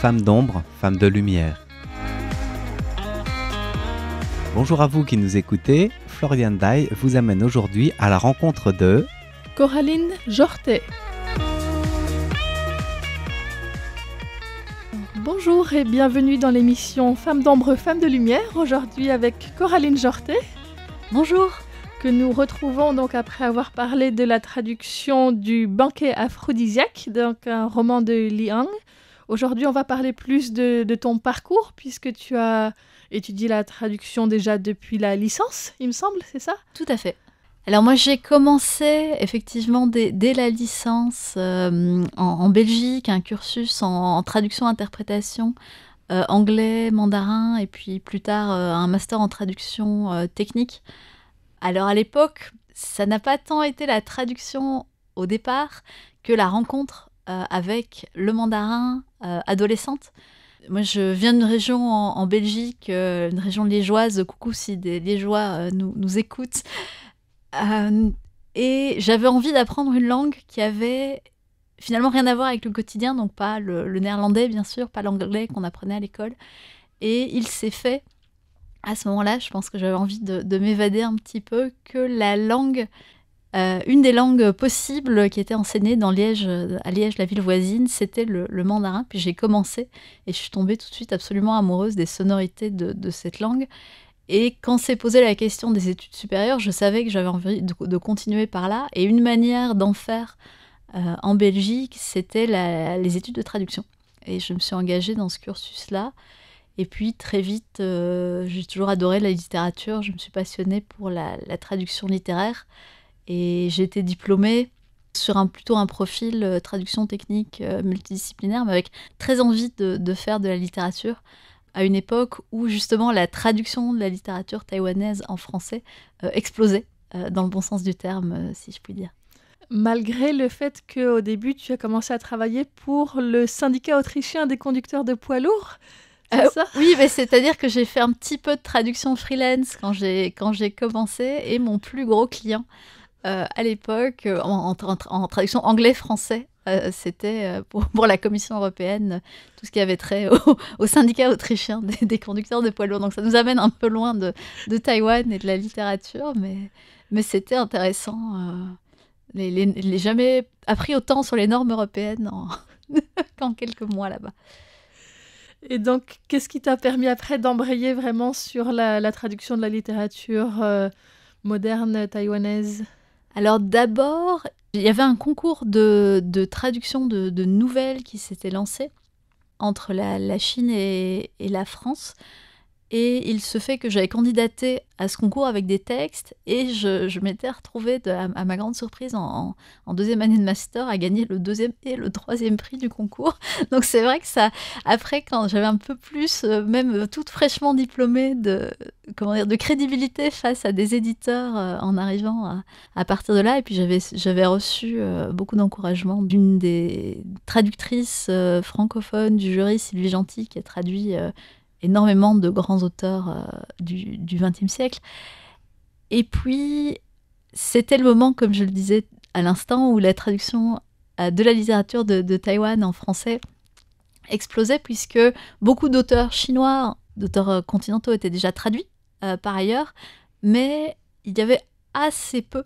Femmes d'ombre, femmes de lumière. Bonjour à vous qui nous écoutez, Florian Dai vous amène aujourd'hui à la rencontre de Coraline Jortet. Bonjour et bienvenue dans l'émission Femmes d'ombre, femmes de lumière, aujourd'hui avec Coraline Jortet. Bonjour. Que nous retrouvons donc après avoir parlé de la traduction du Banquet aphrodisiaque, donc un roman de Li Hang. Aujourd'hui, on va parler plus de ton parcours, puisque tu as étudié la traduction déjà depuis la licence, il me semble, c'est ça ? Tout à fait. Alors moi, j'ai commencé effectivement dès la licence en Belgique, un cursus en traduction-interprétation, anglais, mandarin, et puis plus tard un master en traduction technique. Alors à l'époque, ça n'a pas tant été la traduction au départ que la rencontre avec le mandarin adolescente. Moi, je viens d'une région en Belgique, une région liégeoise. Coucou si des Liégeois nous écoutent. Et j'avais envie d'apprendre une langue qui avait finalement rien à voir avec le quotidien, donc pas le néerlandais, bien sûr, pas l'anglais qu'on apprenait à l'école. Et il s'est fait, à ce moment-là, je pense que j'avais envie de m'évader un petit peu, que la langue, une des langues possibles qui était enseignée à Liège, la ville voisine, c'était le mandarin. Puis j'ai commencé et je suis tombée tout de suite absolument amoureuse des sonorités de cette langue. Et quand s'est posée la question des études supérieures, je savais que j'avais envie de continuer par là. Et une manière d'en faire en Belgique, c'était les études de traduction. Et je me suis engagée dans ce cursus-là. Et puis très vite, j'ai toujours adoré la littérature. Je me suis passionnée pour la traduction littéraire. Et j'ai été diplômée sur plutôt un profil traduction technique multidisciplinaire, mais avec très envie de faire de la littérature, à une époque où justement la traduction de la littérature taïwanaise en français explosait, dans le bon sens du terme, si je puis dire. Malgré le fait qu'au début, tu as commencé à travailler pour le syndicat autrichien des conducteurs de poids lourds, c'est ça ? Oui, mais c'est-à-dire que j'ai fait un petit peu de traduction freelance quand j'ai commencé, et mon plus gros client à l'époque, en traduction anglais-français, c'était pour la Commission européenne, tout ce qui avait trait au syndicat autrichien des conducteurs de poids lourds. Donc ça nous amène un peu loin de Taïwan et de la littérature, mais c'était intéressant. J'ai jamais appris autant sur les normes européennes qu'en quelques mois là-bas. Et donc, qu'est-ce qui t'a permis après d'embrayer vraiment sur la traduction de la littérature moderne taïwanaise ? Alors d'abord, il y avait un concours de traduction de nouvelles qui s'était lancé entre la Chine et la France. Et il se fait que j'avais candidaté à ce concours avec des textes, et je m'étais retrouvée, à ma grande surprise, en deuxième année de master, à gagner le deuxième et le troisième prix du concours. Donc c'est vrai que ça, après, quand j'avais un peu plus, même toute fraîchement diplômée, de crédibilité face à des éditeurs en arrivant à partir de là. Et puis j'avais reçu beaucoup d'encouragement d'une des traductrices francophones du jury, Sylvie Gentil, qui a traduit énormément de grands auteurs du XXe siècle. Et puis, c'était le moment, comme je le disais à l'instant, où la traduction de la littérature de Taïwan en français explosait, puisque beaucoup d'auteurs chinois, d'auteurs continentaux, étaient déjà traduits par ailleurs, mais il y avait assez peu,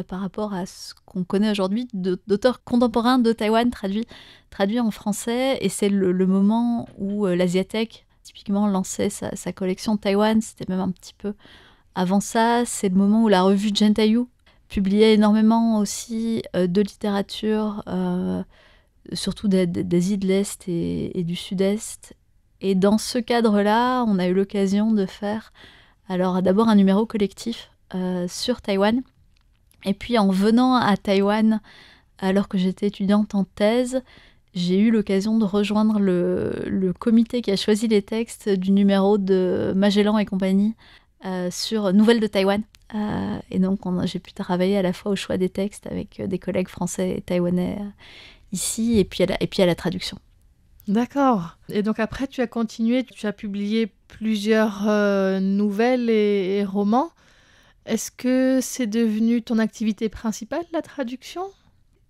par rapport à ce qu'on connaît aujourd'hui, d'auteurs contemporains de Taïwan traduits en français. Et c'est le moment où l'Asiathèque typiquement lançait sa collection Taïwan. C'était même un petit peu avant ça. C'est le moment où la revue Gentaiyu publiait énormément aussi de littérature, surtout d'Asie de l'Est et du Sud-Est. Et dans ce cadre-là, on a eu l'occasion de faire alors d'abord un numéro collectif sur Taïwan. Et puis en venant à Taïwan, alors que j'étais étudiante en thèse, j'ai eu l'occasion de rejoindre le comité qui a choisi les textes du numéro de Magellan et compagnie sur Nouvelles de Taïwan. Et donc j'ai pu travailler à la fois au choix des textes avec des collègues français et taïwanais ici, et puis à la traduction. D'accord. Et donc après, tu as continué, tu as publié plusieurs nouvelles et romans. Est-ce que c'est devenu ton activité principale, la traduction ?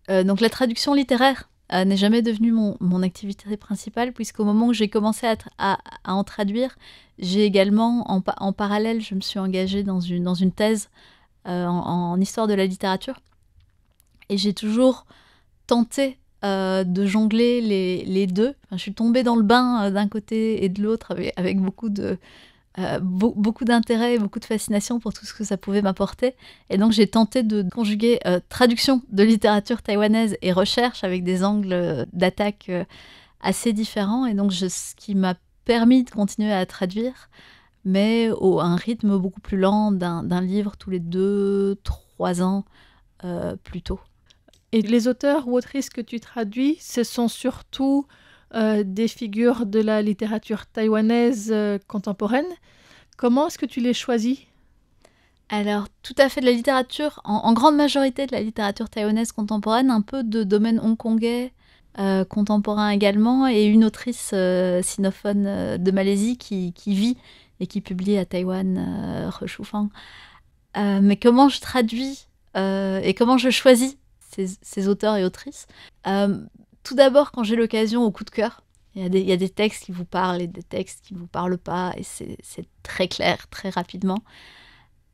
Donc la traduction littéraire n'est jamais devenu mon activité principale, puisqu'au moment où j'ai commencé à en traduire, j'ai également, en parallèle, je me suis engagée dans une thèse en histoire de la littérature. Et j'ai toujours tenté de jongler les deux. Enfin, je suis tombée dans le bain d'un côté et de l'autre avec beaucoup d'intérêt et beaucoup de fascination pour tout ce que ça pouvait m'apporter. Et donc j'ai tenté de conjuguer traduction de littérature taïwanaise et recherche avec des angles d'attaque assez différents. Et donc ce qui m'a permis de continuer à traduire, mais à un rythme beaucoup plus lent d'un livre tous les 2-3 ans plus tôt. Et les auteurs ou autrices que tu traduis, ce sont surtout des figures de la littérature taïwanaise contemporaine. Comment est-ce que tu les choisis ? Alors, tout à fait de la littérature, en grande majorité de la littérature taïwanaise contemporaine, un peu de domaine hongkongais contemporain également, et une autrice sinophone de Malaisie qui vit et qui publie à Taïwan, He Shufang. Mais comment je traduis et comment je choisis ces auteurs et autrices. Tout d'abord, quand j'ai l'occasion, au coup de cœur, il y a des textes qui vous parlent et des textes qui ne vous parlent pas, et c'est très clair, très rapidement.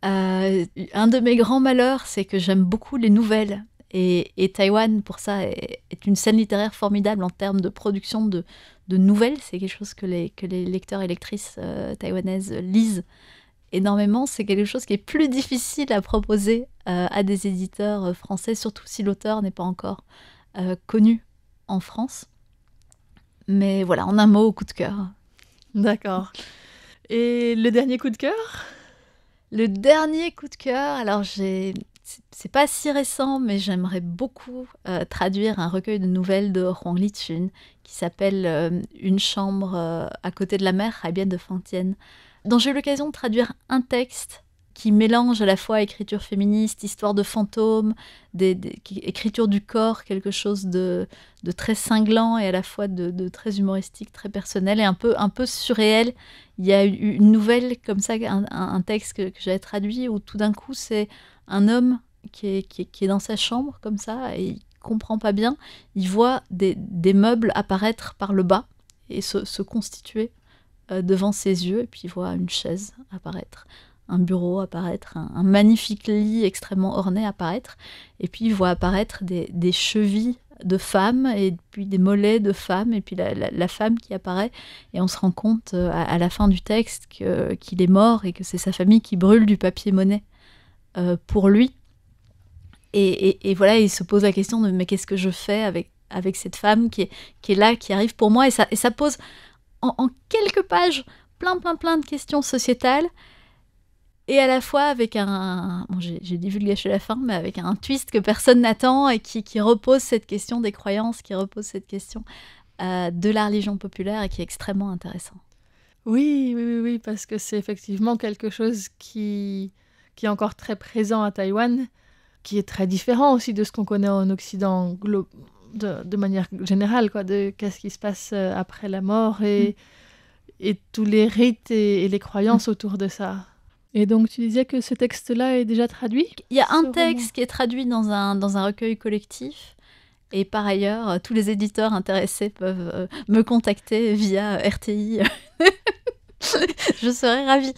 Un de mes grands malheurs, c'est que j'aime beaucoup les nouvelles, et Taïwan, pour ça, est une scène littéraire formidable en termes de production de nouvelles. C'est quelque chose que les lecteurs et lectrices taïwanaises lisent énormément. C'est quelque chose qui est plus difficile à proposer à des éditeurs français, surtout si l'auteur n'est pas encore connu en France. Mais voilà, en un mot, au coup de cœur. D'accord. Et le dernier coup de cœur ? Le dernier coup de cœur, alors c'est pas si récent, mais j'aimerais beaucoup traduire un recueil de nouvelles de Huang Lichun qui s'appelle Une chambre à côté de la mer, à Bien de Fantien, dont j'ai eu l'occasion de traduire un texte qui mélange à la fois écriture féministe, histoire de fantômes, écriture du corps, quelque chose de très cinglant et à la fois de très humoristique, très personnel et un peu surréel. Il y a eu une nouvelle comme ça, un texte que j'avais traduit où tout d'un coup c'est un homme qui est dans sa chambre comme ça et il comprend pas bien. Il voit des meubles apparaître par le bas et se constituer devant ses yeux, et puis il voit une chaise apparaître, un bureau apparaître, un magnifique lit extrêmement orné apparaître, et puis il voit apparaître des chevilles de femmes, et puis des mollets de femmes, et puis la femme qui apparaît, et on se rend compte à la fin du texte qu'il est mort, et que c'est sa famille qui brûle du papier-monnaie pour lui. Et voilà, il se pose la question de mais qu'est-ce que je fais avec cette femme qui est là, qui arrive pour moi, et ça pose en quelques pages plein de questions sociétales, et à la fois avec j'ai divulgué la fin, mais avec un twist que personne n'attend et qui repose cette question des croyances, qui repose cette question de la religion populaire, et qui est extrêmement intéressant. Oui, parce que c'est effectivement quelque chose qui est encore très présent à Taïwan, qui est très différent aussi de ce qu'on connaît en Occident de manière générale, quoi, de qu'est-ce qui se passe après la mort et tous les rites et les croyances autour de ça. Et donc tu disais que ce texte-là est déjà traduit ? Il y a un texte qui est traduit dans un recueil collectif, et par ailleurs, tous les éditeurs intéressés peuvent me contacter via RTI. Je serais ravie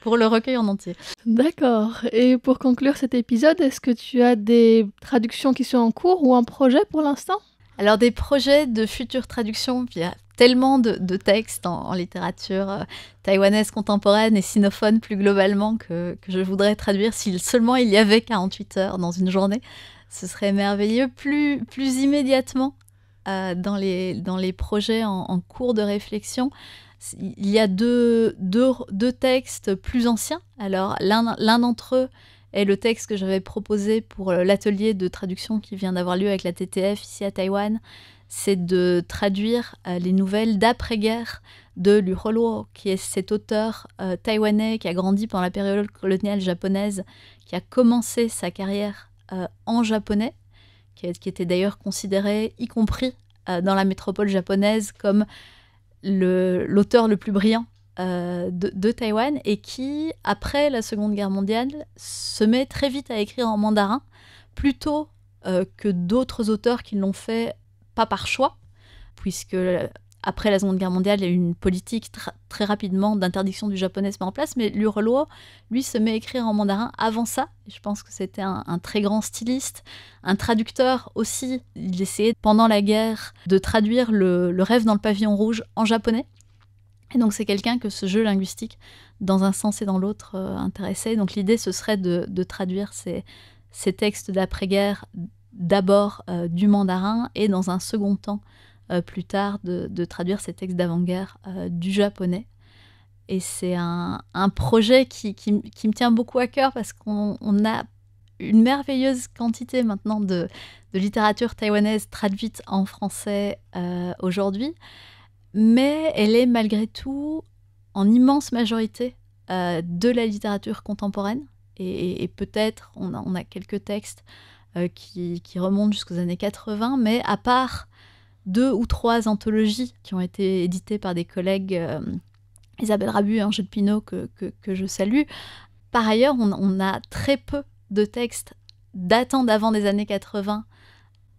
pour le recueil en entier. D'accord. Et pour conclure cet épisode, est-ce que tu as des traductions qui sont en cours ou en projet pour l'instant ? Alors, des projets de futures traductions, il y a tellement de textes en littérature taïwanaise contemporaine et sinophone plus globalement que je voudrais traduire. Si seulement il y avait 48 heures dans une journée, ce serait merveilleux. Plus immédiatement, dans les projets en cours de réflexion, il y a deux textes plus anciens. Alors, l'un d'entre eux est le texte que j'avais proposé pour l'atelier de traduction qui vient d'avoir lieu avec la TTF ici à Taïwan. C'est de traduire les nouvelles d'après-guerre de Liu Holuo, qui est cet auteur taïwanais qui a grandi pendant la période coloniale japonaise, qui a commencé sa carrière en japonais, qui était d'ailleurs considéré, y compris dans la métropole japonaise, comme l'auteur le plus brillant de Taïwan, et qui, après la Seconde Guerre mondiale, se met très vite à écrire en mandarin, plutôt que d'autres auteurs qui l'ont fait, pas par choix, puisque après la Seconde Guerre mondiale, il y a eu une politique très rapidement d'interdiction du japonais se met en place, mais Liu Reluo, lui, se met à écrire en mandarin avant ça. Et je pense que c'était un très grand styliste, un traducteur aussi. Il essayait, pendant la guerre, de traduire le rêve dans le pavillon rouge en japonais. Et donc c'est quelqu'un que ce jeu linguistique, dans un sens et dans l'autre, intéressait. Donc l'idée, ce serait de traduire ces textes d'après-guerre, d'abord du mandarin, et dans un second temps, plus tard, de traduire ces textes d'avant-guerre du japonais. Et c'est un projet qui me tient beaucoup à cœur, parce qu'on a une merveilleuse quantité maintenant de littérature taïwanaise traduite en français aujourd'hui, mais elle est malgré tout en immense majorité de la littérature contemporaine, et peut-être on a quelques textes qui remontent jusqu'aux années 80, mais à part 2 ou 3 anthologies qui ont été éditées par des collègues, Isabelle Rabu et Angèle Pinault, que je salue. Par ailleurs, on a très peu de textes datant d'avant des années 80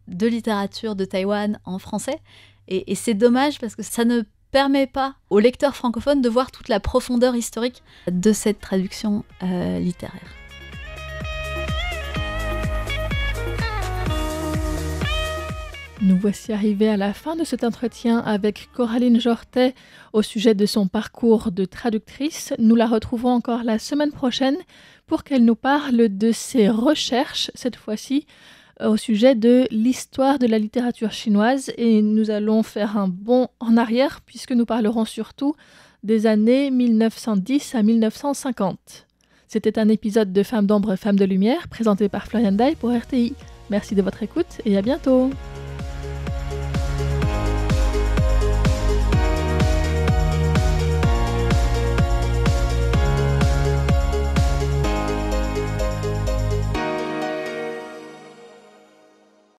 de littérature de Taïwan en français. Et c'est dommage, parce que ça ne permet pas aux lecteurs francophones de voir toute la profondeur historique de cette traduction littéraire. Nous voici arrivés à la fin de cet entretien avec Coraline Jortet au sujet de son parcours de traductrice. Nous la retrouvons encore la semaine prochaine pour qu'elle nous parle de ses recherches, cette fois-ci au sujet de l'histoire de la littérature chinoise. Et nous allons faire un bond en arrière, puisque nous parlerons surtout des années 1910 à 1950. C'était un épisode de Femmes d'ombre, Femmes de lumière, présenté par Florian Dai pour RTI. Merci de votre écoute et à bientôt.